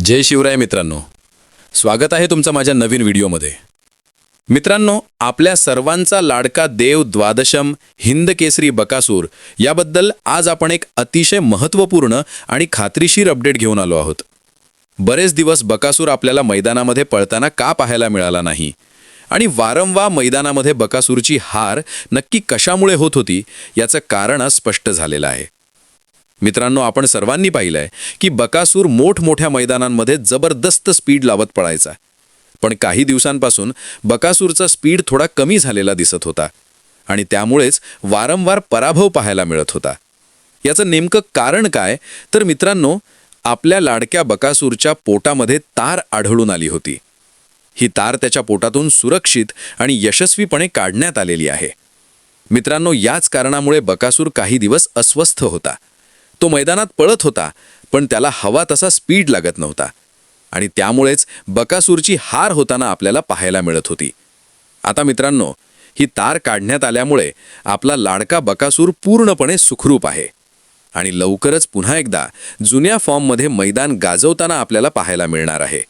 जय शिवराय मित्रांनो, स्वागत आहे तुमचं माझ्या नवीन व्हिडिओमध्ये। मित्रांनो, आपल्या सर्वांचा लाडका देव द्वादशम हिंद केसरी बकासूर याबद्दल आज आपण एक अतिशय महत्त्वपूर्ण आणि खात्रीशीर अपडेट घेऊन आलो आहोत। बरेच दिवस बकासूर आपल्याला मैदानामध्ये पळताना का पाहायला मिळाला नाही आणि वारंवार मैदानामध्ये बकासूरची हार नक्की कशामुळे होत होती याचं कारण स्पष्ट झालेलं आहे। मित्रांनो, आपण सर्वांनी पाहिलंय की बकासूर मोठमोठ्या मैदानांमध्ये जबरदस्त स्पीड लावत पळायचा, पण काही दिवसांपासून बकासूरचा स्पीड थोडा कमी झालेला दिसत होता आणि त्यामुळेच वारंवार पराभव पाहायला मिळत होता। याचं नेमकं कारण काय तर मित्रांनो, आपल्या लाडक्या बकासूरच्या पोटामध्ये तार आढळून आली होती। ही तार त्याच्या पोटातून सुरक्षित आणि यशस्वीपणे काढण्यात आलेली आहे। मित्रांनो, याच कारणामुळे बकासूर काही दिवस अस्वस्थ होता। तो मैदानात पळत होता, पण त्याला हवा तसा स्पीड लागत नव्हता आणि त्यामुळेच बकासूरची हार होताना आपल्याला पाहायला मिळत होती। आता मित्रांनो, ही तार काढण्यात आल्यामुळे आपला लाडका बकासूर पूर्णपणे सुखरूप आहे आणि लवकरच पुन्हा एकदा जुन्या फॉर्ममध्ये मैदान गाजवताना आपल्याला पाहायला मिळणार आहे।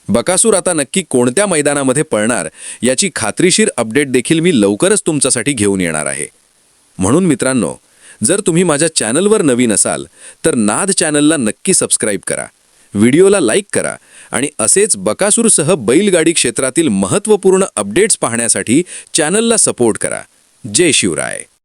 बकासूर आता नक्की कोणत्या मैदानामध्ये पळणार याची खात्रीशीर अपडेट देखील मी लवकरच तुमच्यासाठी घेऊन येणार आहे। म्हणून मित्रांनो, जर तुम्ही माझ्या चॅनलवर नवीन असाल तर नाद चॅनलला नक्की सबस्क्राइब करा, व्हिडिओला लाईक करा आणि असेच बकासूरसह बैलगाडी क्षेत्रातील महत्त्वपूर्ण अपडेट्स पाहण्यासाठी चॅनलला सपोर्ट करा। जय शिवराय।